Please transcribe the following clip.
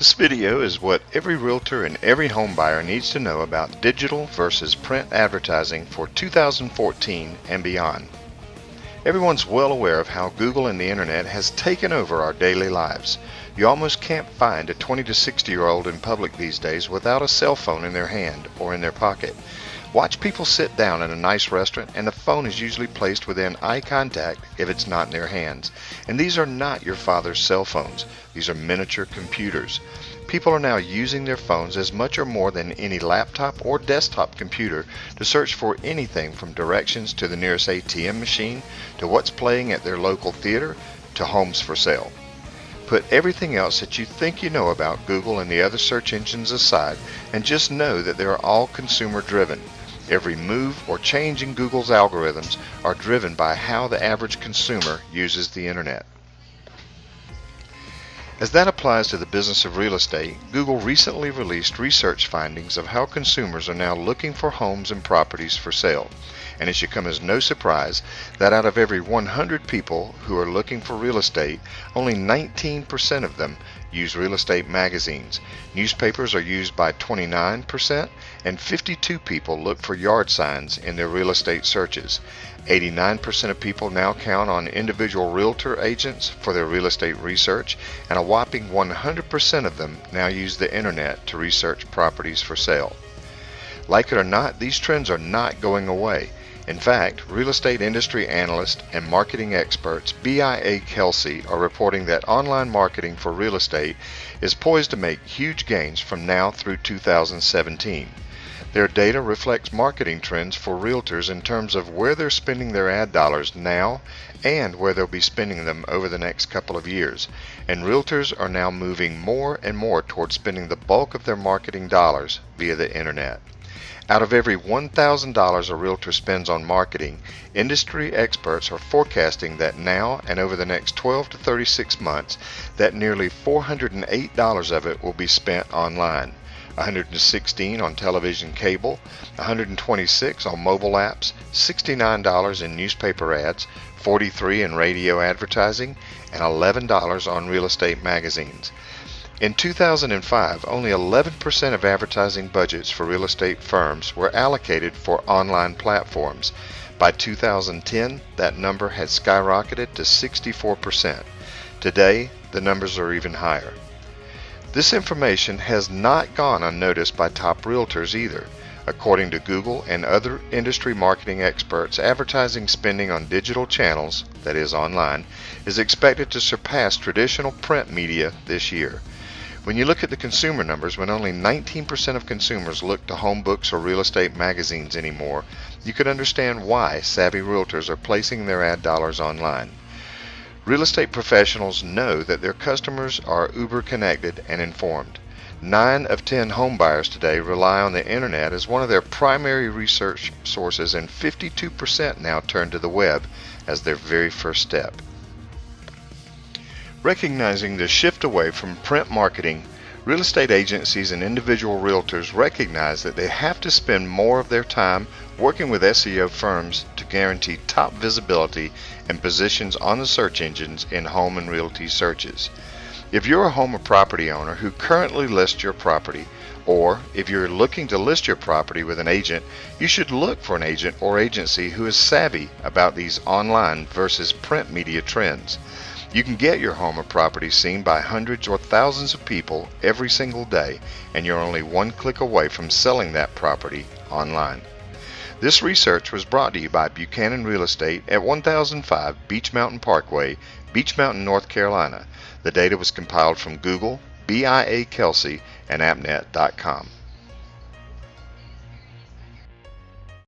This video is what every realtor and every home buyer needs to know about digital versus print advertising for 2014 and beyond. Everyone's well aware of how Google and the internet has taken over our daily lives. You almost can't find a 20 to 60-year-old in public these days without a cell phone in their hand or in their pocket. Watch people sit down in a nice restaurant and the phone is usually placed within eye contact if it's not in their hands. And these are not your father's cell phones. These are miniature computers. People are now using their phones as much or more than any laptop or desktop computer to search for anything from directions to the nearest ATM machine to what's playing at their local theater to homes for sale. Put everything else that you think you know about Google and the other search engines aside and just know that they are all consumer driven. Every move or change in Google's algorithms are driven by how the average consumer uses the internet. As that applies to the business of real estate, Google recently released research findings of how consumers are now looking for homes and properties for sale. And it should come as no surprise that out of every 100 people who are looking for real estate, only 19% of them use real estate magazines. Newspapers are used by 29%, and 52 people look for yard signs in their real estate searches. 89% of people now count on individual realtor agents for their real estate research, and a whopping 100% of them now use the internet to research properties for sale. Like it or not, these trends are not going away. In fact, real estate industry analysts and marketing experts BIA Kelsey are reporting that online marketing for real estate is poised to make huge gains from now through 2017. Their data reflects marketing trends for realtors in terms of where they're spending their ad dollars now and where they'll be spending them over the next couple of years. And realtors are now moving more and more towards spending the bulk of their marketing dollars via the internet. Out of every $1,000 a realtor spends on marketing, industry experts are forecasting that now and over the next 12 to 36 months that nearly $408 of it will be spent online, $116 on television cable, $126 on mobile apps, $69 in newspaper ads, $43 in radio advertising, and $11 on real estate magazines. In 2005, only 11% of advertising budgets for real estate firms were allocated for online platforms. By 2010, that number had skyrocketed to 64%. Today, the numbers are even higher. This information has not gone unnoticed by top realtors either. According to Google and other industry marketing experts, advertising spending on digital channels, that is online, is expected to surpass traditional print media this year. When you look at the consumer numbers, when only 19% of consumers look to home books or real estate magazines anymore, you can understand why savvy realtors are placing their ad dollars online. Real estate professionals know that their customers are uber connected and informed. 9 of 10 home buyers today rely on the internet as one of their primary research sources, and 52% now turn to the web as their very first step. Recognizing the shift away from print marketing, real estate agencies and individual realtors recognize that they have to spend more of their time working with SEO firms to guarantee top visibility and positions on the search engines in home and realty searches. If you're a home or property owner who currently lists your property, or if you're looking to list your property with an agent, you should look for an agent or agency who is savvy about these online versus print media trends. You can get your home or property seen by hundreds or thousands of people every single day, and you're only one click away from selling that property online. This research was brought to you by Buchanan Real Estate at 1005 Beech Mountain Parkway, Beech Mountain, North Carolina. The data was compiled from Google, BIA Kelsey, and AppNet.com.